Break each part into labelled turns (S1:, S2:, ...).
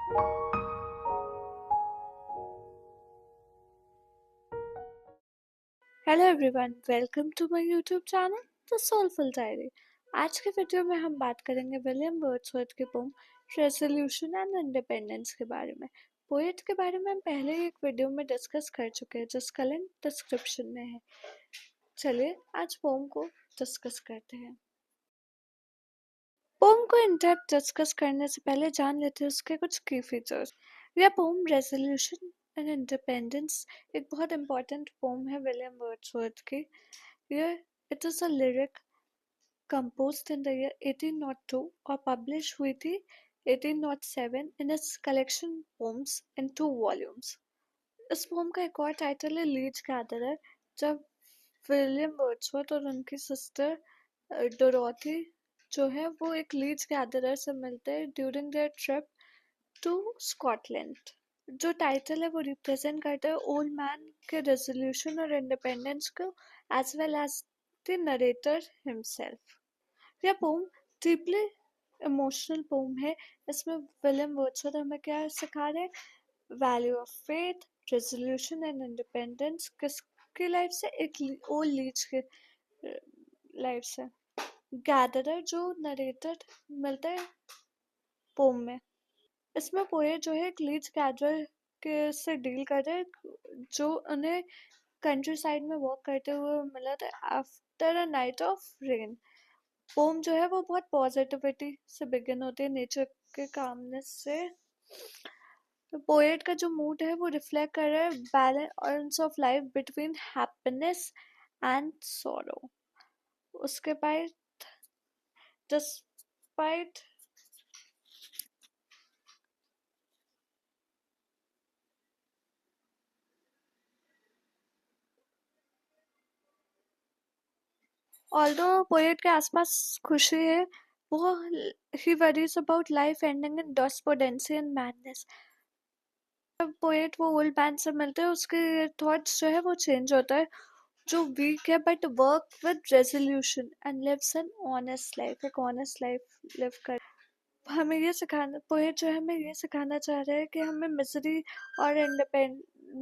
S1: Hello everyone, welcome to my YouTube channel the soulful diary. आज के video में हम बात करेंगे विलियम वर्ड्सवर्थ की पोम रेजोल्यूशन एंड इंडिपेंडेंस के बारे में। पोएट के बारे में हम पहले ही एक वीडियो में डिस्कस कर चुके हैं जिसका लिंक डिस्क्रिप्शन में है। चलिए आज पोम को डिस्कस करते हैं। पोम को इन डेप्थ डिस्कस करने से पहले जान लेते हैं उसके कुछ की फीचर्स। यह पोम रेजोल्यूशन एंड इंडिपेंडेंस एक बहुत इंपॉर्टेंट पोम है विलियम वर्ड्सवर्थ की। It is a lyric composed in the year 1802 और published हुई थी 1807 in its collection poems in 2 volumes। इस पोम का एक और टाइटल है लीच गैदरर, जब विलियम वर्ड्सवर्थ और उनकी सिस्टर डोरोथी जो है वो एक लीच गैदरर से मिलते हैं during their trip to Scotland. जो टाइटल है वो रिप्रेजेंट करता है ओल्ड मैन के रेजोल्यूशन और इंडिपेंडेंस को as well as the narrator himself. यह पोम डीपली इमोशनल पोम है। इसमें विलियम वर्ड्सवर्थ हमें क्या सिखा रहे हैं? Value of faith, resolution and independence. किसकी लाइफ से? एक ओल्ड लीच के लाइफ से। गैदरर जो नरेटर मिलता है पोम में। इसमें पोएट जो है एक लीच गैदरर के से डील कर रहे हैं जो उन्हें कंट्री साइड में वॉक करते हुए मिला था after a night of rain. Poem जो है वो बहुत पॉजिटिविटी से बिगिन होती है, नेचर के कामनेस से। पोएट का जो मूड है वो रिफ्लेक्ट कर रहा है balance of life between happiness and sorrow. उसके बाद डिस्पाइट ऑल्दो पोएट के आसपास खुशी है, वो ही worries about life ending in despondency and madness. जब पोएट वो ओल्ड मैन से मिलते हैं उसके थॉट्स जो है वो चेंज होता है, जो वीक है but work with resolution and lives an honest life. एक ऑनेस्ट लाइफ लिव कर हमें ये सिखाना, पोएट जो है हमें ये सिखाना चाह रहे हैं कि हमें मिजरी और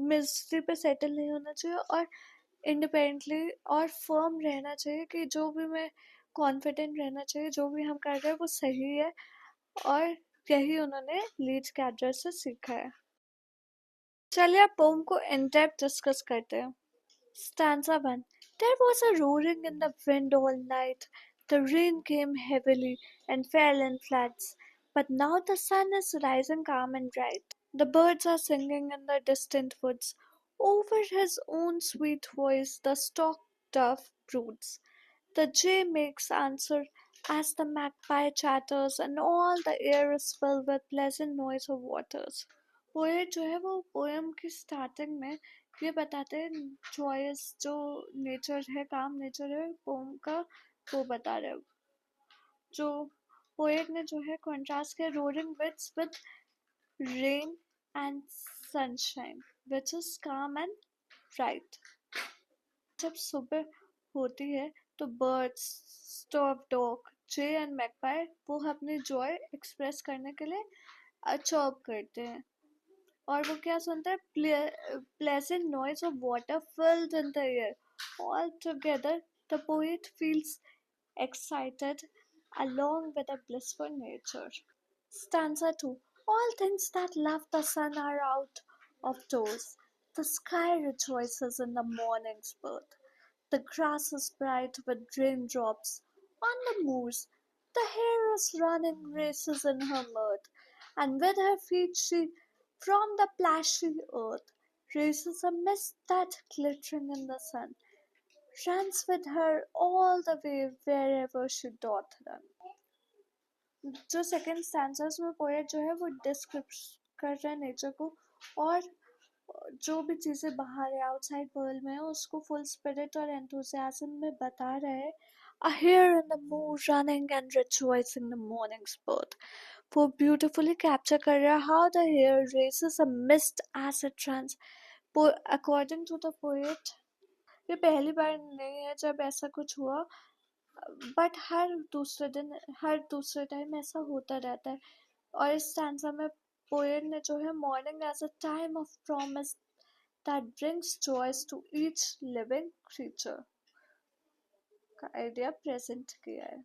S1: मिजरी पे सेटल नहीं होना चाहिए और इंडिपेंडेंटली और फर्म रहना चाहिए कि जो भी मैं कॉन्फिडेंट रहना चाहिए, जो भी हम कर रहे हैं वो सही है। और यही उन्होंने लीच कैडर से सीखा है। चलिए अब पोम को इन डेप्थ डिस्कस करते हैं। Stanza 1. There was a roaring in the wind all night. The rain came heavily and fell in floods. But now the sun is rising calm and bright. The birds are singing in the distant woods. Over his own sweet voice the stock dove broods. The jay makes answer as the magpie chatters, and all the air is filled with pleasant noise of waters. Poet जो है वो poem की starting में ये बताते हैं Joyce जो nature है, काम नेचर है पोम का, वो बता रहे हैं। जो पोएट ने जो है कॉन्ट्रास्ट किया roaring winds with rain and sunshine which is काम एंड ब्राइट। जब सुबह होती है तो birds, stop dog, J and magpie वो अपनी जॉय एक्सप्रेस करने के लिए चॉप करते हैं और वो क्या सुनते हैं? Pleasant noise of water filled in the air. All together the poet feels excited along with a blissful nature. Stanza 2. All things that love the sun are out of doors. The sky rejoices in the morning's birth. The grass is bright with raindrops on the moors. The hare is running races in her mirth, and with her feet she, from the plashy earth, raises a mist that, glittering in the sun, runs with her all the way wherever she doth run. जो second stanza में poet जो है वो describe कर रहा है nature को और जो भी चीज़ें बाहर है आउटसाइड वर्ल्ड में है उसको फुल स्पिरिट और एंथुसियाज्म में बता रहे हैं। A hare in the moon running and rejoicing the morning's birth. वो ब्यूटिफुली कैप्चर कर रहा है how the hare raises a mist as it runs. According to the poet, ये पहली बार नहीं है जब ऐसा कुछ हुआ, बट हर दूसरे दिन, हर दूसरे टाइम ऐसा होता रहता है। और इस स्टैंजा में पोएट ने जो है morning as a time of promise that brings joys to each living creature का आइडिया प्रेजेंट किया है।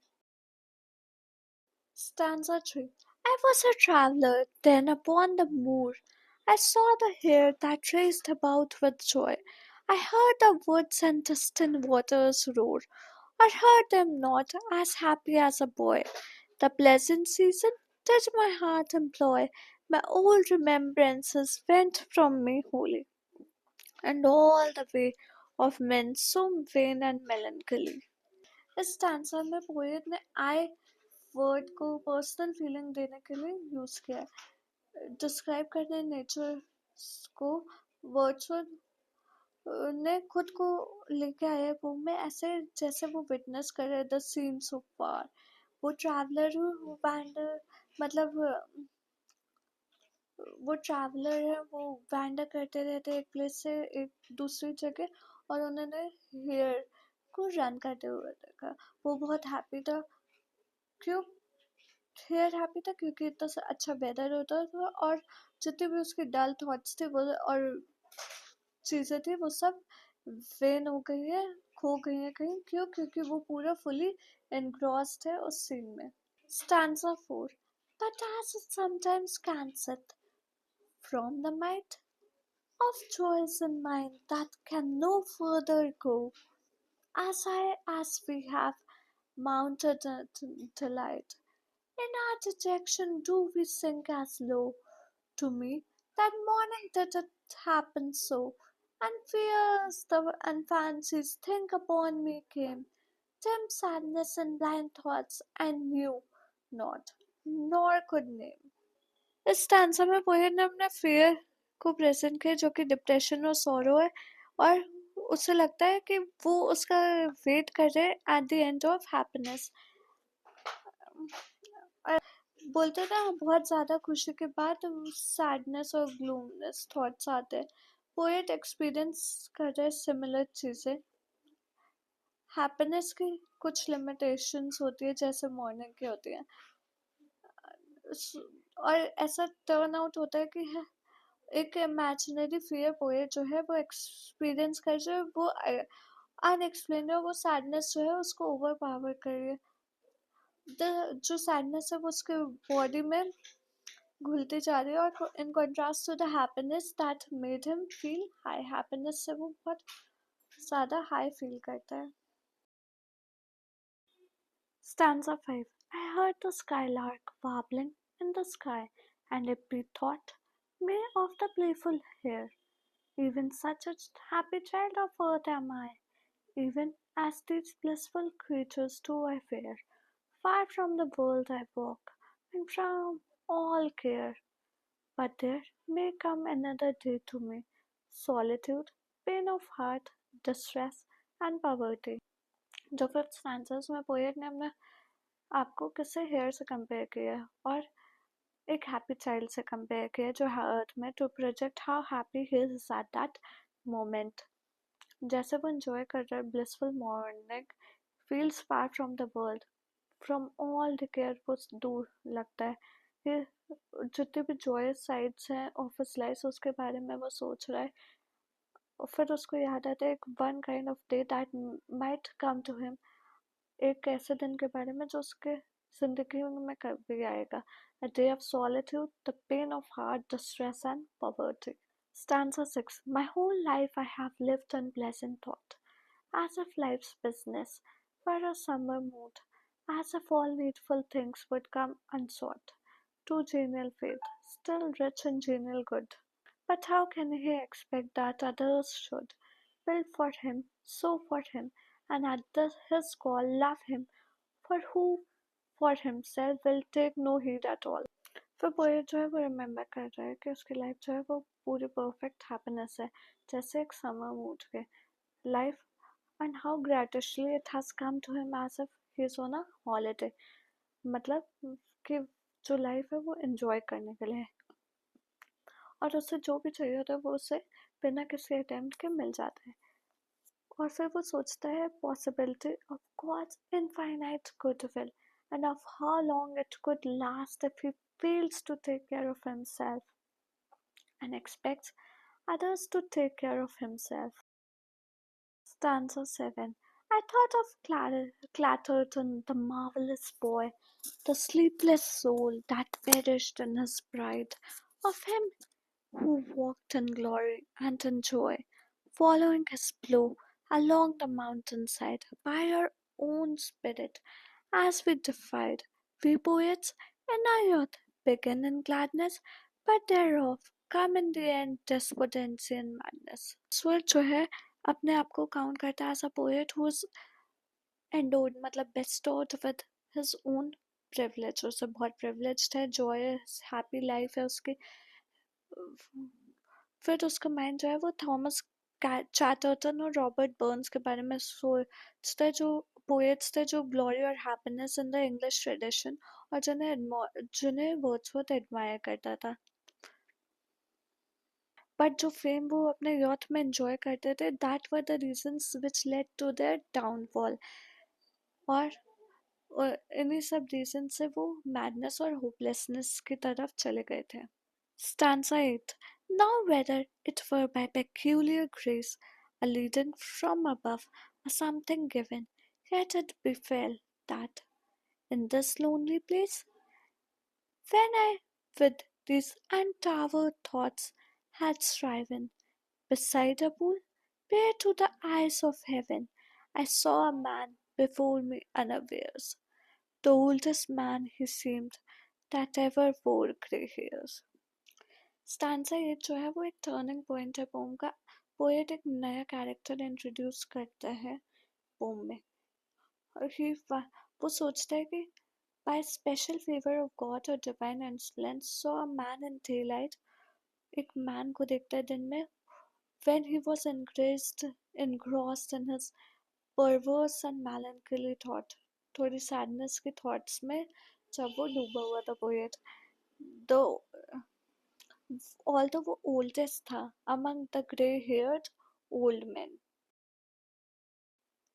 S1: Stanza 3. I was a traveller, then upon the moor I saw the hare that raced about with joy. I heard the woods and distant waters roar, or heard them not, as happy as a boy. The pleasant season did my heart employ, my old remembrances went from me wholly, and all the way of men so vain and melancholy. इस stanza में poet ने आई word को personal feeling देने के लिए use किया है। Describe करने नेचर को वर्ड्सवर्थ ने खुद को लेके आया बुक में ऐसे जैसे वो विटनेस करे द सीन सो फार। वो ट्रैवलर वैंडर मतलब वो ट्रैवलर है, वो वैंडर करते रहते एक प्लेस से एक दूसरी जगह, और उन्होंने हेयर को रन करते हुए देखा। वो बहुत हैप्पी था। क्यों हेयर हैप्पी था? क्योंकि इतना अच्छा वेदर होता था, और जितने भी उसके डल थॉट्स थे वो और चीज़ें थी वो सब वेन हो गई है, खो गई है कहीं। क्यों? क्योंकि वो पूरा फुली एनग्रॉस्ड है उस सीन में। Stanza 4. But as it sometimes can sit from the might of joys in mind that can no further go, as high as we have mounted delight. In our dejection do we sink as low. To me that morning did it happen so, and fears and fancies think upon me came, dim sadness and blind thoughts I knew not, nor could name. इस stanza में poet ने अपने fair को present किया जो कि depression और sorrow है, और उसे लगता है कि वो उसका वेट कर रहे हैं at the end of happiness. बोलते ना बहुत ज़्यादा खुशी के बाद सैडनेस और ग्लूमनेस थॉट्स आते हैं। पोएट एक्सपीरियंस कर रहे सिमिलर चीज़ें। हैप्पीनेस की कुछ लिमिटेशंस होती है जैसे मॉर्निंग की होती है, और ऐसा टर्न आउट होता है कि एक इमेजिनरी फियर पोएट जो है वो एक्सपीरियंस कर रहे है, वो अनएक्सप्लेन है, वो सैडनेस जो है उसको ओवर पावर कर रही है। जो सैडनेस है वो उसके बॉडी में घुलती जा रही है, और in contrast to the happiness that made him feel high, happiness से वो बहुत ज़्यादा हाई फील करता है। Stanza 5. I heard the skylark warbling in the sky, and it bethought me of the playful hare. Even such a happy child of earth am I, even as these blissful creatures do I fare. Far from the world I walk, and from all care. But there may come another day to me, solitude, pain of heart, distress, and poverty. जो fifth स्टैंजर्स में poet ने अपने आपको किससे hair से compare किया है, और एक हैप्पी चाइल्ड से कंपेयर किया जो अर्थ में, to project how happy he is at that moment. जैसे वो इंजॉय कर रहा है blissful morning, feels far from the world, from all the care, वो दूर लगता है। ये जितने भी जॉयस साइड्स हैं ऑफ हिज लाइफ उसके बारे में वो सोच रहा है, और फिर उसको याद आता है एक one kind of day that might come to him, एक ऐसे दिन के बारे में जो उसके जिंदगी में कभी आएगा। A day of solitude, the pain of heart, distress and poverty. Stanza 6. My whole life I have lived in pleasant thought, as if life's business were a summer mood, as if all needful things would come unsought, to genial fate, still rich in genial good. But how can he expect that others should build for him, sow for him, and at his call love him, for who for himself will take no heed at all? फिर poet जो है वो remember कर रहा है कि उसकी life जो है वो पूरी परफेक्ट हैप्पीनेस है, जैसे एक समर मूड के life, and how graciously it has come to him as if he is on a holiday. मतलब कि जो लाइफ है वो एंजॉय करने के लिए है, और उसे जो भी चाहिए होता है वो उसे बिना किसी अटेम्प्ट के मिल जाता है। और फिर वो सोचता है possibility of God's infinite goodwill and of how long it could last if he fails to take care of himself and expects others to take care of himself. Stanza 7. I thought of Clatterton, the marvelous boy, the sleepless soul that perished in his pride, of him who walked in glory and in joy, following his blow along the mountainside by our own spirit, as we defied. We poets in our youth begin in gladness, but thereof come in the end despondency and madness. स्वर जो है अपने आप को count करता है as a poet who is endowed मतलब bestowed with his own privilege, उसे बहुत प्रिविलेज्ड है, जॉय हैप्पी लाइफ है उसकी। फिर उसका माइंड जो है वो थॉमस चैटर्टन और रॉबर्ट बर्न्स के बारे में सोचता है, जो पोएट्स थे जो ग्लोरी और happiness in the English tradition, और जिन्हें वर्ड्सवर्थ एडमायर करता था। बट जो फेम वो अपने यूथ में एंजॉय करते थे, that were the reasons which led to their downfall, और इन्हीं सब रीजन से वो मैडनेस और होपलेसनेस की तरफ चले गए थे। Stanza 8. Now whether it were by peculiar grace, a leading from above, or something given, yet it befell that, in this lonely place, when I with these untowered thoughts had striven, beside a pool, bare to the eyes of heaven, I saw a man before me unawares. The oldest man he seemed that ever wore grey hairs. Stanza 8 जो है वो एक turning point है pome का। Poet एक नया character introduce करता है पोम में, और वो सोचता है कि by special favour of God और divine influence saw a man in daylight, एक मैन को देखता है दिन में, when he was engrossed in his perverse and melancholy thought, थोड़ी सैडनेस की थॉट्स में जब वो डूबा हुआ था पोएट। दो although वो oldest था among the grey-haired old men.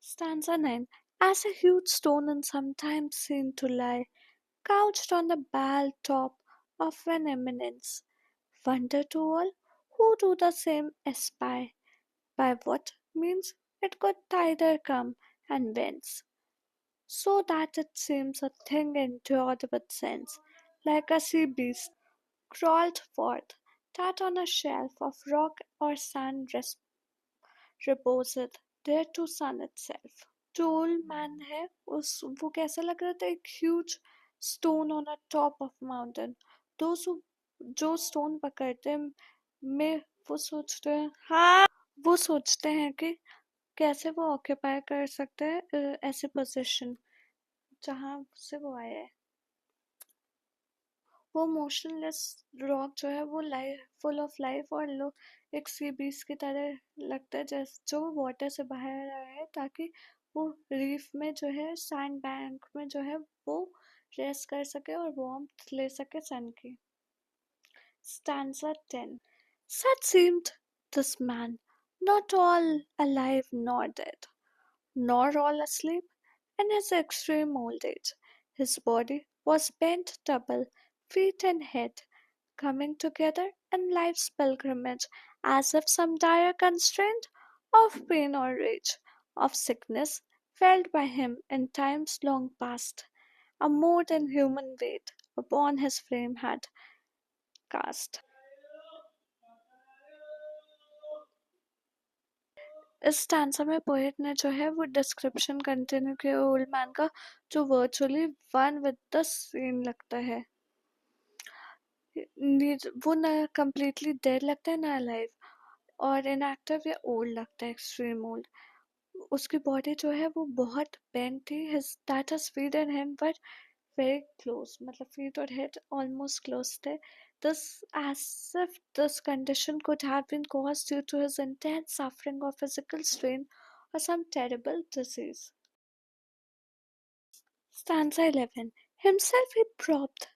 S1: Stanza 9. As a huge stone and sometimes seen to lie, couched on the bald top of an eminence, wonder to all who do the same espy, by what means it could thither come and whence, so that it seems a thing endured with sense, like a sea beast crawled forth, that on a shelf of rock or sand reposeth, there to sun itself. जो old man है उस वो कैसा लग रहा था, एक huge stone on a top of mountain. दोस्त जो स्टोन पकड़ते हैं में वो सोचते हैं, हाँ वो सोचते हैं कि कैसे वो ऑक्यूपाई कर सकते हैं ऐसे पोजीशन जहाँ से वो आए हैं। वो मोशनलेस रॉक जो है वो लाइफ फुल ऑफ लाइफ और लोग एक सी बीस की तरह लगता है, जैसे जो वाटर से बाहर आया है ताकि वो रीफ में जो है सैंड बैंक में जो है वो रेस्ट कर सके और वार्मथ ले सके सन की। Stanza 10. Such seemed this man, not all alive nor dead, nor all asleep in his extreme old age. His body was bent double, feet and head coming together in life's pilgrimage, as if some dire constraint of pain or rage, of sickness, felt by him in times long past, a more than human weight upon his frame had cast. इस stanza में poet ने जो है वो description continue किया old man का, जो virtually one with the scene लगता है। वो ना कम्प्लीटली डेड लगता है ना अलाइव, और इनएक्टिव या ओल्ड लगता है, एक्सट्रीम ओल्ड। उसकी बॉडी जो है वो बहुत बेंड थी, his that is feet and hand but very close, मतलब फीट और हेड ऑलमोस्ट क्लोज थे। This as if this condition could have been caused due to his intense suffering or physical strain or some terrible disease. Stanza 11. Himself he propped,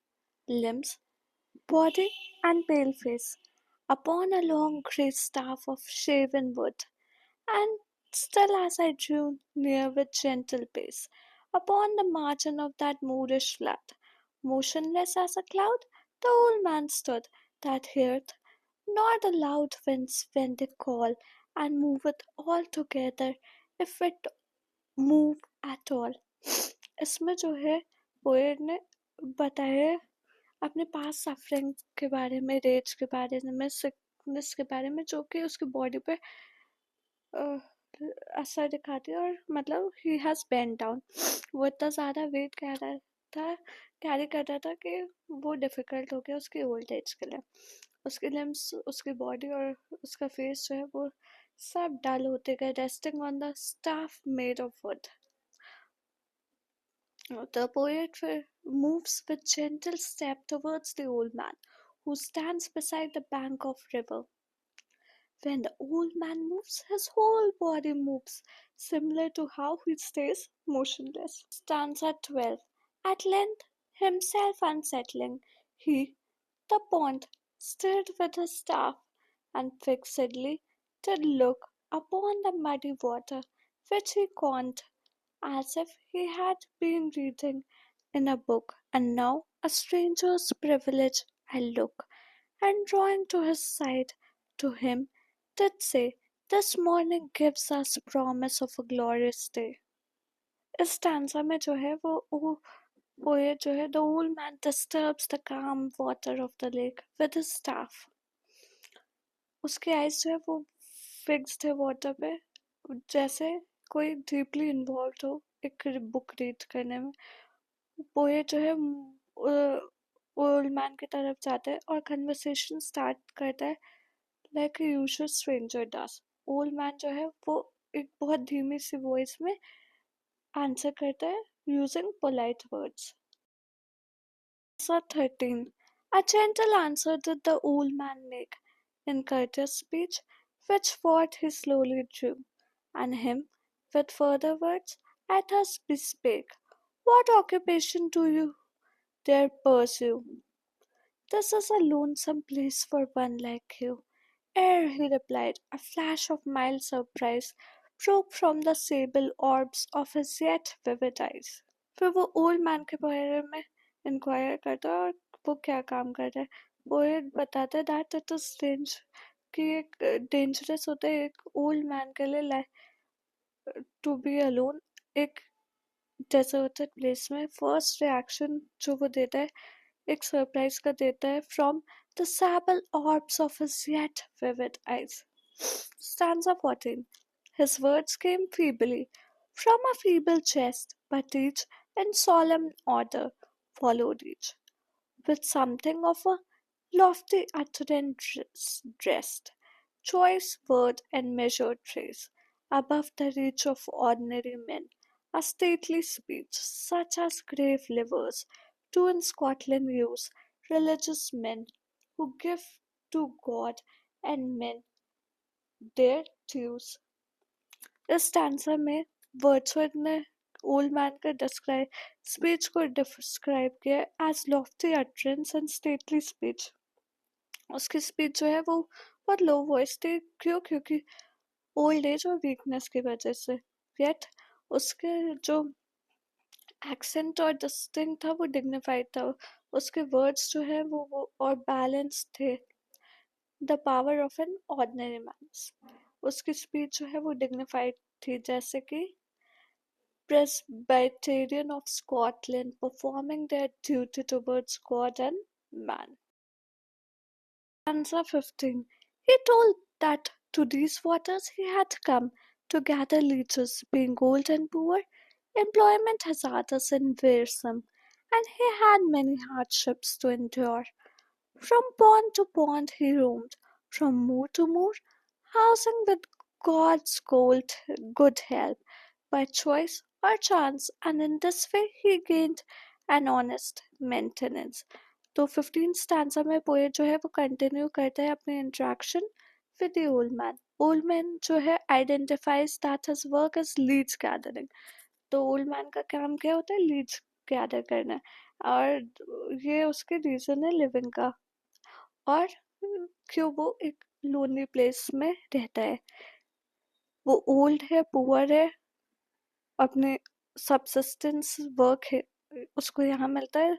S1: limbs, body, and pale face, upon a long grey staff of shaven wood, and still as I drew near with gentle pace, upon the margin of that moorish flood, motionless as a cloud, The old man stood, that heard not the loud winds when they call, and moveth all together if it move at all. इसमें जो है poet ने बताया है अपने पास suffering के बारे में, रेज के बारे में, सिकनेस के बारे में, जो कि उसकी बॉडी पे असर दिखाती है, और मतलब ही हैज बेंट डाउन, वो इतना ज़्यादा वेट कैरी कर रहा था कि वो डिफ़िकल्ट हो गया उसकी ओल्ड एज के लिए। उसके लिम्स, उसकी बॉडी और उसका फेस जो है वो सब डल होते गए, resting on the staff made of would. The poet moves with gentle step towards the old man, who stands beside the bank of river. When the old man moves, his whole body moves, similar to how he stays motionless. Stanza 12. At length, himself unsettling, he, the pond, stirred with his staff, and fixedly did look upon the muddy water, which he conned, as if he had been reading in a book, and now a stranger's privilege I look, and drawing to his side, to him did say, this morning gives us promise of a glorious day. इस stanza में जो है वो poet जो है, the old man disturbs the calm water of the lake with his staff. उसके eyes जो है वो फिक्स्ड है वाटर पे, जैसे कोई डीपली इन्वॉल्व हो एक बुक रीड करने में। पोएट जो है ओल्ड मैन की तरफ जाता है और कन्वर्सेशन स्टार्ट करता है like a usual stranger does. Old man जो है वो एक बहुत धीमी सी वॉइस में आंसर करता है using polite words. Answer 13. A gentle answer did the old man make, in courteous speech, which forth he slowly drew, and him, with further words, I thus bespake, what occupation do you there pursue? This is a lonesome place for one like you. Ere he replied, a flash of mild surprise broke from the sable orbs of his yet vivid eyes. फिर वो old man के बारे में inquire करता है और वो क्या काम कर रहा है. वो ये बताता है दैट इट इज स्ट्रेंज कि एक डेंजरस होता है एक ओल्ड मैन के लिए टू बी अलोन एक डेजर्टेड प्लेस में. फर्स्ट रिएक्शन जो वो देता है एक सरप्राइज का देता है from the sable orbs of his yet vivid eyes. Stanza 14. His words came feebly from a feeble chest, but each in solemn order followed each, with something of a lofty utterance dressed, choice word and measured phrase, above the reach of ordinary men, a stately speech, such as grave livers do in Scotland use, religious men who give to God and men their dues. इस stanza में Wordsworth ने old man का speech को describe किया as lofty utterance and stately speech. उसकी speech जो है वो बहुत लो वॉइस थी. क्योंकि ओल्ड एज और वीकनेस की वजह से. येट उसके जो एक्सेंट और डिस्टिंक्ट था वो डिग्निफाइड था. उसके वर्ड्स जो है वो और बैलेंस थे. The power of an ordinary man. उसकी स्पीच जो है वो डिग्निफाइड थी, जैसे कि Presbyterian of Scotland performing their duty towards God and man. Answer 15. He told that to these waters he had come to gather leeches, being old and poor, employment hazardous and wearisome, and he had many hardships to endure. From pond to pond he roamed, from moor to moor, housing with God's good help, by choice or chance, and in this way he gained an honest maintenance. तो 15 stanza में poet जो है वो continue करता है अपनी interaction with the old man. Old man जो है identifies that his work is Leeds gathering. तो ओल्ड मैन का काम क्या होता है? लीड्स गैदर करना, और ये उसके रीजन है लिविंग का, और क्यों वो एक लोनली प्लेस में रहता है. वो ओल्ड है, पुअर है, अपने सबसिस्टेंस वर्क है उसको यहाँ मिलता है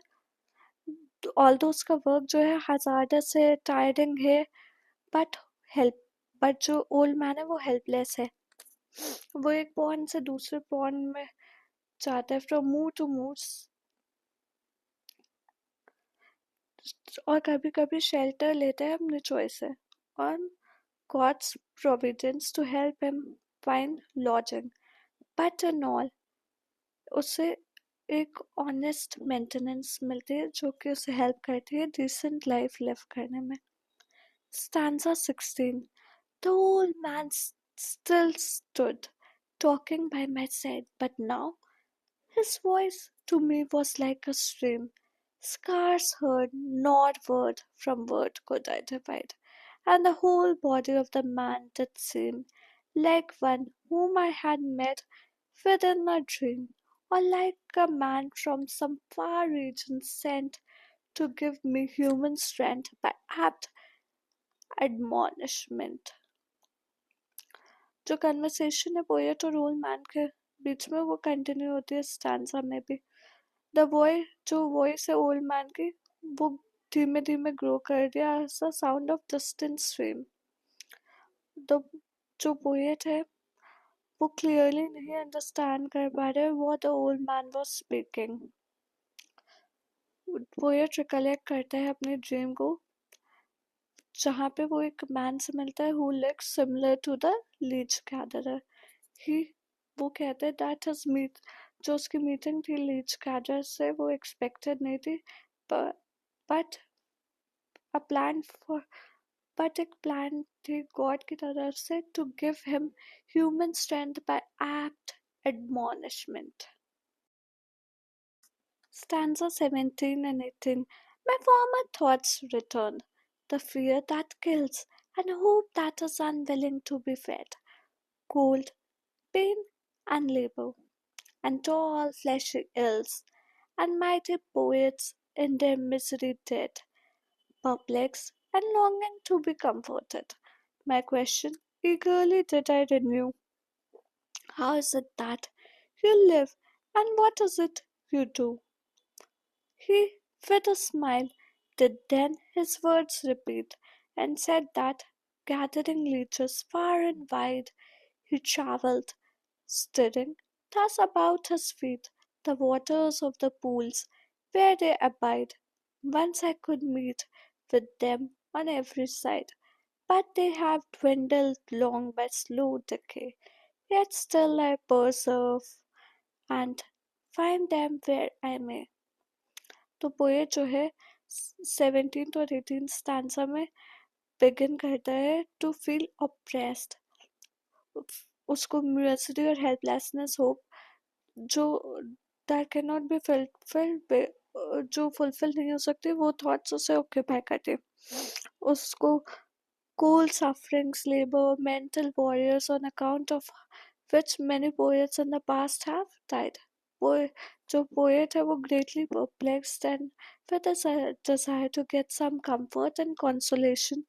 S1: ऑल्दो उसका वर्क जो है हजारडस है, टायरिंग है, बट हेल्प बट जो ओल्ड मैन है वो हेल्पलेस है। वो एक पॉइंट से दूसरे पॉइंट में जाता है, फ्रॉम मूव टू मूव, और कभी कभी शेल्टर लेता है अपनी चॉइस से, और God's providence to help him find lodging. But in all, उसे एक ऑनेस्ट मेंटेनेंस मिलती है जो कि उसे हेल्प करती है डिसेंट लाइफ लिव करने में। Stanza 16. The old man still stood, talking by my side, but now his voice to me was like a stream, scarce heard, not word from word could I divide, and the whole body of the man did seem like one whom I had met within a dream, or like a man from some far region sent to give me human strength by apt admonishment. जो conversation है poet और old man के बीच में वो continue होती है stanza में भी। द वॉय जो वॉइस है ओल्ड मैन की, वो धीमे धीमे ग्रो कर दिया as the sound of distant stream. The जो पोएट है वो क्लियरली नहीं अंडरस्टैंड कर पा रहे what the old man was speaking. Poet recollect करता है अपनी ड्रीम को, जहाँ पे वो एक मैन से मिलता है who looks similar to the leech gatherer. He वो कहते हैं दैट हिज मीट जो उसकी मीटिंग थी लीच गैदरर से वो एक्सपेक्टेड नहीं थी, but a plan for but एक प्लान थी गॉड की तरफ से to give him human strength by apt admonishment. Stanza 17 and 18. My former thoughts returned, the fear that kills, and hope that is unwilling to be fed, cold, pain, and labor, and tall fleshy ills, and mighty poets in their misery dead, perplexed and longing to be comforted. My question eagerly did I renew. How is it that you live, and what is it you do? He, with a smile, did then his words repeat, and said that, gathering leeches far and wide, he travelled, stirring thus about his feet the waters of the pools where they abide. Once I could meet with them on every side, but they have dwindled long by slow decay. Yet still I persevere and find them where I may. तो poet जो है 17 और 18 stanza में begin करता है to feel oppressed, उसको म्यूसिटी और helplessness hope जो that can not be fulfilled, जो फुलफिल नहीं हो सकती, वो थॉट्स उसे ऑक्यूपाई करते, उसको cold sufferings, labor, mental warriors on account of which many poets in the past have died. जो poet है वो greatly perplexed and with a desire to get some comfort and consolation,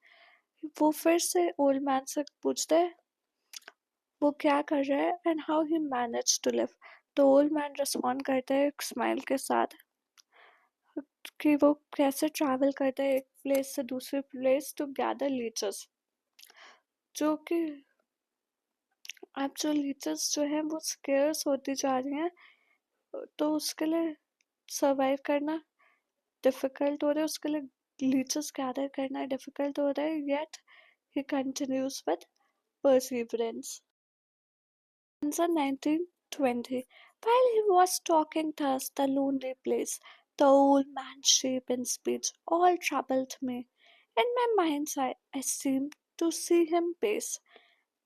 S1: वो फिर से old man से पूछता है वो क्या कर रहा है and how he managed to live. तो old man respond करता है एक smile के साथ कि वो कैसे travel करता है एक place से दूसरे place to gather leeches, जो कि अब जो लीचेस जो है वो स्केर्स होती जा रही हैं, तो उसके लिए सरवाइव करना डिफिकल्ट हो रहा है, उसके लिए लीचेस गैदर करना डिफिकल्ट हो रहा है, yet he continues with perseverance. Answer 1920. While he was talking thus, the lonely place, the old man's shape and speech all troubled me. In my mind's eye, I seemed to see him pace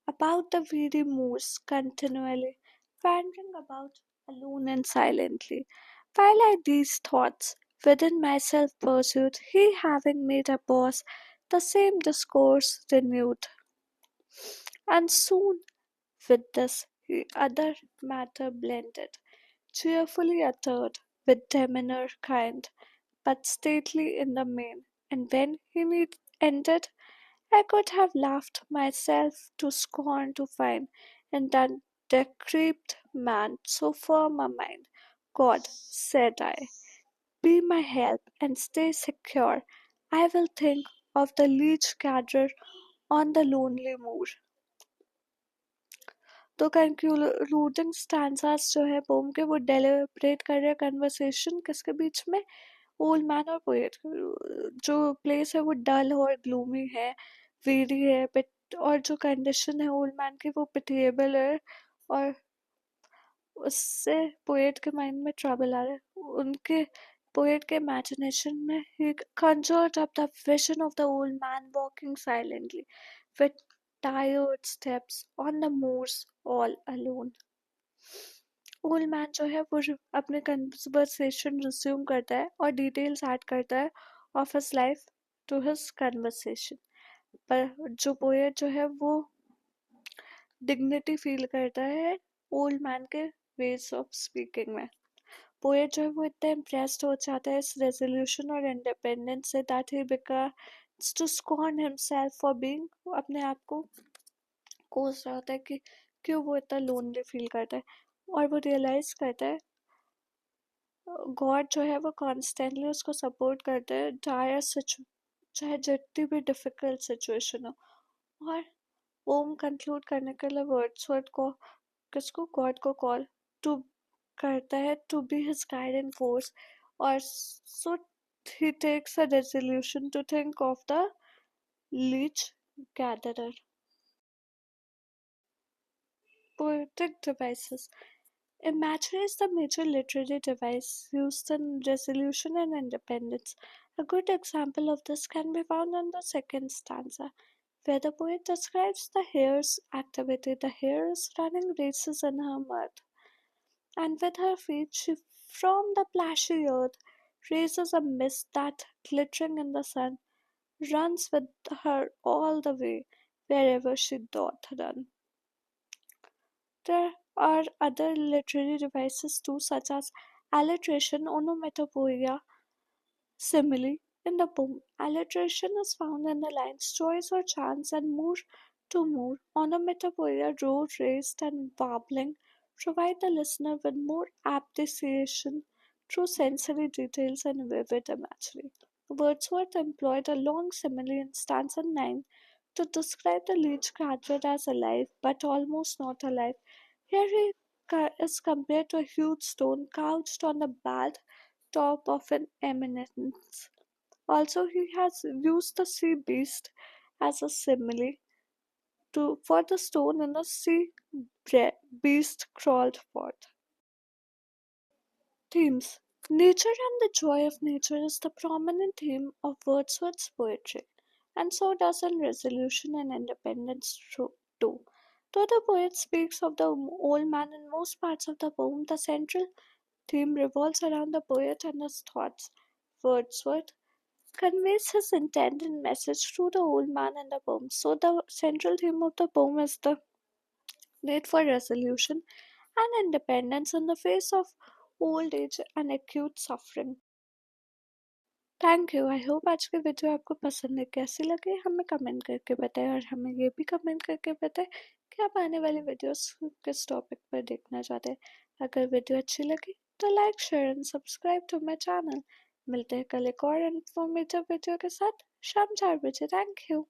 S1: about the weary moors continually, wandering about alone and silently, while I these thoughts within myself pursued, he having made a pause, the same discourse renewed, and soon with this he other matter blended, cheerfully uttered, with demeanour kind, but stately in the main, and when he need ended, I could have laughed myself to scorn to find in that decrepit man so firm a mind. God, said I, be my help and stay secure. I will think of the leech gatherer on the lonely moor. तो concluding stanzas जो है pome के वो deliberate कर रहे हैं conversation किसके बीच में, ओल्ड मैन और पोएट। जो प्लेस है वो डल और ग्लूमी है, वेरी है, और जो कंडीशन है ओल्ड मैन की वो पिटिएबल है, और उससे पोएट के माइंड में ट्रबल आ रहा है। उनके पोएट के इमेजिनेशन में he conjured up the vision of the old man walking silently with tired steps on the moors all alone. Old man जो है वो अपने कन्वर्सेशन रिज्यूम करता है और डिटेल्स ऐड करता है of his life to his conversation. पर जो पोएट जो है वो डिग्निटी फील करता है ओल्ड मैन के वेज ऑफ स्पीकिंग में। पोएट जो है वो इतना इम्प्रेस्ड हो जाता है इस रेजोल्यूशन और इंडिपेंडेंस से that he becomes to scorn himself for being, अपने आप को कोस रहा होता है कि क्यों वो इतना लोनली फील करता है, और वो रियलाइज करता है गॉड जो है वो कॉन्स्टेंटली उसको सपोर्ट करते हैं डायर चाहे जितनी भी डिफिकल्ट सिचुएशन हो। और ओम कंक्लूड करने के लिए वर्ड्सवर्थ को किसको गॉड को कॉल टू करता है to be his guiding force, और so he takes a resolution to think of the leech gatherer. Poetic devices. Imagery is the major literary device used in resolution and independence. A good example of this can be found in the second stanza, where the poet describes the hare's activity. The hare is running races in her mud, and with her feet she from the plashy earth raises a mist that, glittering in the sun, runs with her all the way wherever she doth run. There are other literary devices too, such as alliteration, onomatopoeia, simile. In the poem, alliteration is found in the lines choice or chance and moor to moor. Onomatopoeia, road raised and warbling, provide the listener with more appreciation through sensory details and vivid imagery. Wordsworth employed a long simile in stanza 9 to describe the leech graduate as alive but almost not alive. Here he is compared to a huge stone couched on the bald top of an eminence. Also, he has used the sea beast as a simile for the stone in the sea beast crawled forth. Themes. Nature and the joy of nature is the prominent theme of Wordsworth's poetry, and so does in resolution and independence too. Though the poet speaks of the old man in most parts of the poem, the central theme revolves around the poet and his thoughts. Wordsworth conveys his intended message through the old man in the poem. So the central theme of the poem is the need for resolution and independence in the face of old age and acute suffering. Thank you. I hope आज की video आपको पसंद है, कैसी लगी हमें comment करके बताएं, और हमें ये भी कमेंट करके बताएं कि आप आने वाली वीडियोस किस टॉपिक पर देखना चाहते हैं। अगर वीडियो अच्छी लगी तो like share and subscribe to my channel. मिलते हैं कल एक और इन्फॉर्मेटिव वीडियो के साथ शाम 4 बजे। Thank you.